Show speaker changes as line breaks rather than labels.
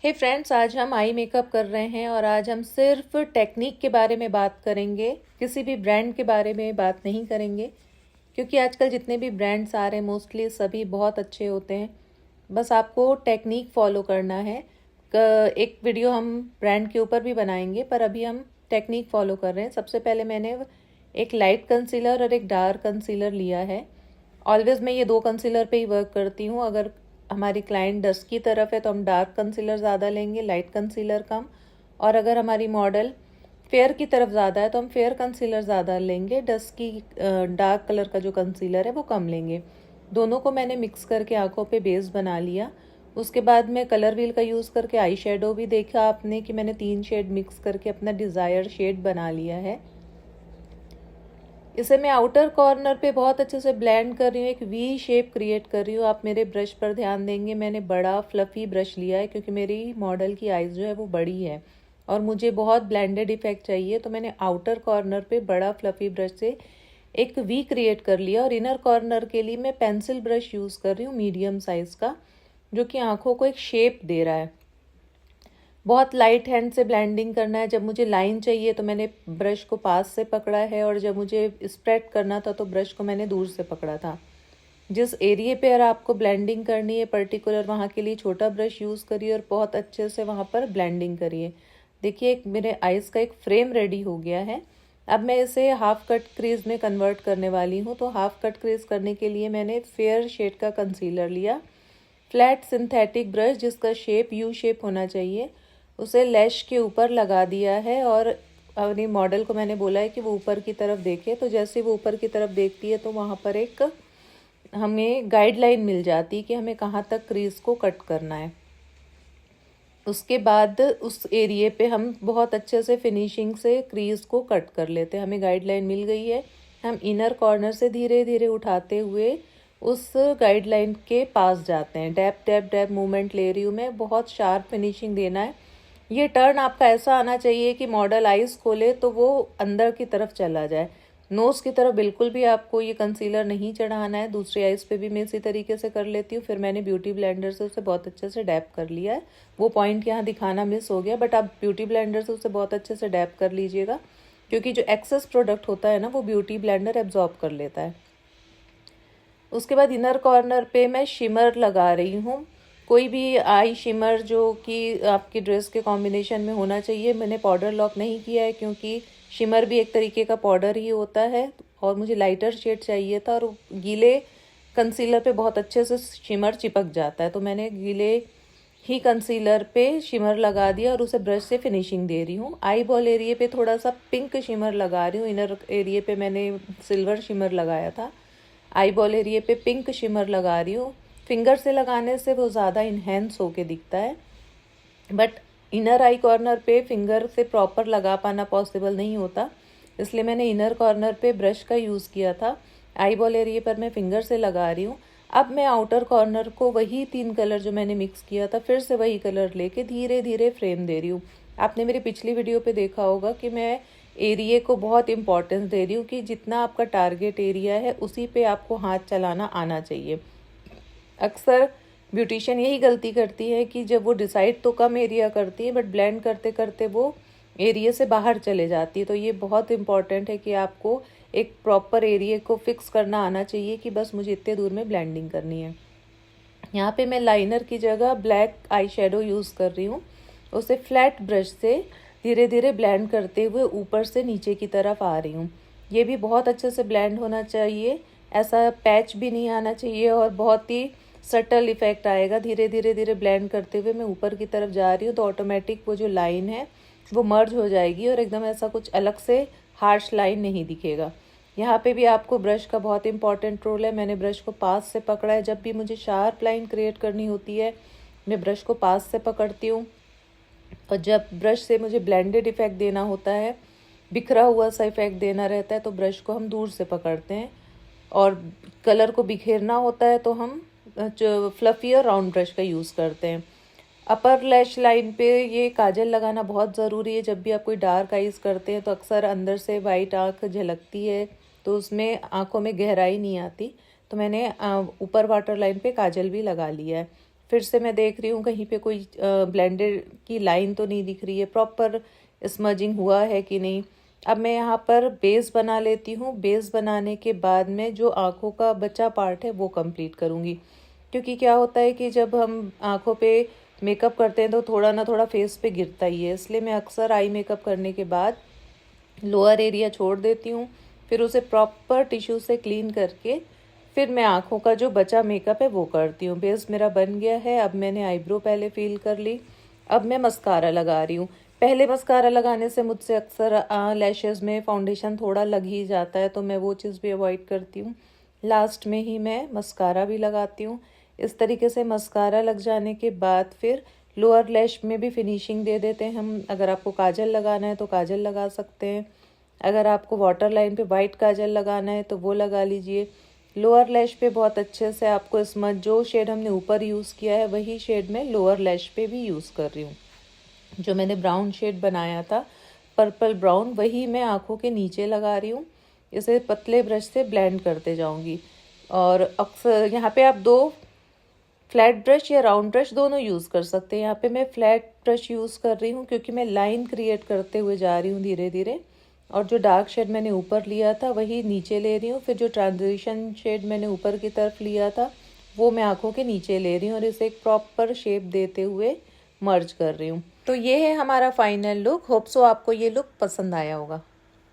हे friends, आज हम eye makeup कर रहे हैं और आज हम सिर्फ टेक्निक के बारे में बात करेंगे। किसी भी ब्रांड के बारे में बात नहीं करेंगे, क्योंकि आजकल जितने भी ब्रांड्स आ रहे हैं मोस्टली सभी बहुत अच्छे होते हैं। बस आपको टेक्निक फॉलो करना है। एक वीडियो हम ब्रांड के ऊपर भी बनाएंगे, पर अभी हम टेक्निक फॉलो कर रहे हैं। सबसे पहले मैंने एक लाइट कंसीलर और एक डार्क कंसीलर लिया है। ऑलवेज मैं ये दो कंसीलर पे ही वर्क करती हूँ। अगर हमारी क्लाइंट डस्ट की तरफ है तो हम डार्क कंसीलर ज़्यादा लेंगे, लाइट कंसीलर कम। और अगर हमारी मॉडल फेयर की तरफ ज़्यादा है तो हम फेयर कंसीलर ज़्यादा लेंगे, डस्ट की डार्क कलर का जो कंसीलर है वो कम लेंगे। दोनों को मैंने मिक्स करके आंखों पे बेस बना लिया। उसके बाद मैं कलर व्हील का यूज़ करके आई शेडो भी देखा आपने कि मैंने 3 शेड मिक्स करके अपना डिज़ायर्ड शेड बना लिया है। इसे मैं आउटर कॉर्नर पे बहुत अच्छे से ब्लेंड कर रही हूँ, एक वी शेप क्रिएट कर रही हूँ। आप मेरे ब्रश पर ध्यान देंगे, मैंने बड़ा फ्लफ़ी ब्रश लिया है क्योंकि मेरी मॉडल की आइज़ जो है वो बड़ी है और मुझे बहुत ब्लेंडेड इफेक्ट चाहिए। तो मैंने आउटर कॉर्नर पे बड़ा फ्लफ़ी ब्रश से एक वी क्रिएट कर लिया और इनर कॉर्नर के लिए मैं पेंसिल ब्रश यूज़ कर रही हूँ मीडियम साइज़ का, जो कि आँखों को एक शेप दे रहा है। बहुत लाइट हैंड से ब्लेंडिंग करना है। जब मुझे लाइन चाहिए तो मैंने ब्रश को पास से पकड़ा है और जब मुझे स्प्रेड करना था तो ब्रश को मैंने दूर से पकड़ा था। जिस एरिया पे अगर आपको ब्लेंडिंग करनी है पर्टिकुलर, वहाँ के लिए छोटा ब्रश यूज़ करिए और बहुत अच्छे से वहाँ पर ब्लेंडिंग करिए। देखिए, एक मेरे आइज़ का एक फ्रेम रेडी हो गया है। अब मैं इसे हाफ कट क्रीज में कन्वर्ट करने वाली हूँ। तो हाफ कट क्रीज करने के लिए मैंने फेयर शेड का कंसीलर लिया, फ्लैट सिंथेटिक ब्रश जिसका शेप यू शेप होना चाहिए, उसे लैश के ऊपर लगा दिया है और अपनी मॉडल को मैंने बोला है कि वो ऊपर की तरफ देखे। तो जैसे वो ऊपर की तरफ देखती है तो वहाँ पर एक हमें गाइडलाइन मिल जाती है कि हमें कहाँ तक क्रीज को कट करना है। उसके बाद उस एरिए पे हम बहुत अच्छे से फिनिशिंग से क्रीज को कट कर लेते हैं। हमें गाइडलाइन मिल गई है, हम इनर कॉर्नर से धीरे धीरे उठाते हुए उस गाइडलाइन के पास जाते हैं। डैप डैप डैप मूवमेंट ले रही हूँ मैं, बहुत शार्प फिनिशिंग देना है। ये टर्न आपका ऐसा आना चाहिए कि मॉडल आइज़ खोले तो वो अंदर की तरफ चला जाए। नोज़ की तरफ बिल्कुल भी आपको ये कंसीलर नहीं चढ़ाना है। दूसरी आइज़ पे भी मैं इसी तरीके से कर लेती हूँ। फिर मैंने ब्यूटी ब्लेंडर से उसे बहुत अच्छे से डैप कर लिया है। वो पॉइंट यहाँ दिखाना मिस हो गया, बट आप ब्यूटी ब्लेंडर से उसे बहुत अच्छे से डैप कर लीजिएगा, क्योंकि जो एक्सेस प्रोडक्ट होता है ना वो ब्यूटी ब्लेंडर एब्जॉर्ब कर लेता है। उसके बाद इनर कॉर्नर पे मैं शिमर लगा रही हूँ। कोई भी आई शिमर जो कि आपकी ड्रेस के कॉम्बिनेशन में होना चाहिए। मैंने पाउडर लॉक नहीं किया है क्योंकि शिमर भी एक तरीके का पाउडर ही होता है और मुझे लाइटर शेड चाहिए था और गीले कंसीलर पे बहुत अच्छे से शिमर चिपक जाता है। तो मैंने गीले ही कंसीलर पे शिमर लगा दिया और उसे ब्रश से फिनिशिंग दे रही हूँ। आई बॉल एरिया पे थोड़ा सा पिंक शिमर लगा रही हूँ। इनर एरिया पे मैंने सिल्वर शिमर लगाया था, आई बॉल एरिया पे पिंक शिमर लगा रही हूँ। फिंगर से लगाने से वो ज़्यादा इन्हेंस होके दिखता है, बट इनर आई कॉर्नर पे फिंगर से प्रॉपर लगा पाना पॉसिबल नहीं होता, इसलिए मैंने इनर कॉर्नर पे ब्रश का यूज़ किया था। आई बॉल एरिया पर मैं फिंगर से लगा रही हूँ। अब मैं आउटर कॉर्नर को वही 3 कलर जो मैंने मिक्स किया था फिर से वही कलर लेके धीरे धीरे फ्रेम दे रही हूँ। आपने मेरी पिछली वीडियो पे देखा होगा कि मैं एरिया को बहुत इंपॉर्टेंस दे रही हूँ कि जितना आपका टारगेट एरिया है उसी पे आपको हाथ चलाना आना चाहिए। अक्सर ब्यूटिशियन यही गलती करती है कि जब वो डिसाइड तो कम एरिया करती है बट ब्लेंड करते करते वो एरिया से बाहर चले जाती है। तो ये बहुत इंपॉर्टेंट है कि आपको एक प्रॉपर एरिया को फिक्स करना आना चाहिए कि बस मुझे इतने दूर में ब्लेंडिंग करनी है। यहाँ पे मैं लाइनर की जगह ब्लैक आई शेडो यूज़ कर रही हूँ। उसे फ्लैट ब्रश से धीरे धीरे ब्लेंड करते हुए ऊपर से नीचे की तरफ आ रही हूँ। ये भी बहुत अच्छे से ब्लेंड होना चाहिए, ऐसा पैच भी नहीं आना चाहिए और बहुत ही सटल इफेक्ट आएगा। धीरे धीरे धीरे ब्लेंड करते हुए मैं ऊपर की तरफ जा रही हूँ तो ऑटोमेटिक वो जो लाइन है वो मर्ज हो जाएगी और एकदम ऐसा कुछ अलग से हार्श लाइन नहीं दिखेगा। यहाँ पे भी आपको ब्रश का बहुत इंपॉर्टेंट रोल है। मैंने ब्रश को पास से पकड़ा है। जब भी मुझे शार्प लाइन क्रिएट करनी होती है मैं ब्रश को पास से पकड़ती हूँ, और जब ब्रश से मुझे ब्लेंडेड इफेक्ट देना होता है, बिखरा हुआ सा इफेक्ट देना रहता है, तो ब्रश को हम दूर से पकड़ते हैं। और कलर को बिखेरना होता है तो हम जो फ्लफी और राउंड ब्रश का यूज़ करते हैं। अपर लैश लाइन पे ये काजल लगाना बहुत ज़रूरी है। जब भी आप कोई डार्क आइज़ करते हैं तो अक्सर अंदर से वाइट आँख झलकती है तो उसमें आँखों में गहराई नहीं आती। तो मैंने ऊपर वाटर लाइन पे काजल भी लगा लिया है। फिर से मैं देख रही हूँ कहीं पे कोई ब्लेंडर की लाइन तो नहीं दिख रही है, प्रॉपर स्मजिंग हुआ है कि नहीं। अब मैं यहाँ पर बेस बना लेती हूँ। बेस बनाने के बाद में जो आँखों का बचा पार्ट है वो कंप्लीट करूँगी, क्योंकि क्या होता है कि जब हम आँखों पे मेकअप करते हैं तो थोड़ा ना थोड़ा फेस पे गिरता ही है, इसलिए मैं अक्सर आई मेकअप करने के बाद लोअर एरिया छोड़ देती हूँ, फिर उसे प्रॉपर टिश्यू से क्लीन करके फिर मैं आँखों का जो बचा मेकअप है वो करती हूँ। बेस मेरा बन गया है। अब मैंने आईब्रो पहले फिल कर ली, अब मैं मस्कारा लगा रही हूँ। पहले मस्कारा लगाने से मुझसे अक्सर लैशेज़ में फाउंडेशन थोड़ा लग ही जाता है, तो मैं वो चीज़ भी अवॉइड करती हूँ। लास्ट में ही मैं मस्कारा भी लगाती हूँ। इस तरीके से मस्कारा लग जाने के बाद फिर लोअर लैश में भी फिनिशिंग दे देते हैं हम। अगर आपको काजल लगाना है तो काजल लगा सकते हैं, अगर आपको वाटर लाइन पे वाइट काजल लगाना है तो वो लगा लीजिए। लोअर लैश पे बहुत अच्छे से आपको स्मज, जो शेड हमने ऊपर यूज़ किया है वही शेड मैं लोअर लैश पे भी यूज़ कर रही हूँ। जो मैंने ब्राउन शेड बनाया था पर्पल ब्राउन, वही मैं आँखों के नीचे लगा रही हूँ। इसे पतले ब्रश से ब्लेंड करते जाऊँगी। और अक्सर यहाँ पे आप दो फ्लैट ब्रश या राउंड ब्रश दोनों यूज़ कर सकते हैं। यहाँ पे मैं फ्लैट ब्रश यूज़ कर रही हूँ क्योंकि मैं लाइन क्रिएट करते हुए जा रही हूँ धीरे धीरे। और जो डार्क शेड मैंने ऊपर लिया था वही नीचे ले रही हूँ, फिर जो ट्रांजिशन शेड मैंने ऊपर की तरफ लिया था वो मैं आँखों के नीचे ले रही हूँ और इसे एक प्रॉपर शेप देते हुए मर्ज कर रही हूँ। तो ये है हमारा फाइनल लुक। होप सो आपको ये लुक पसंद आया होगा।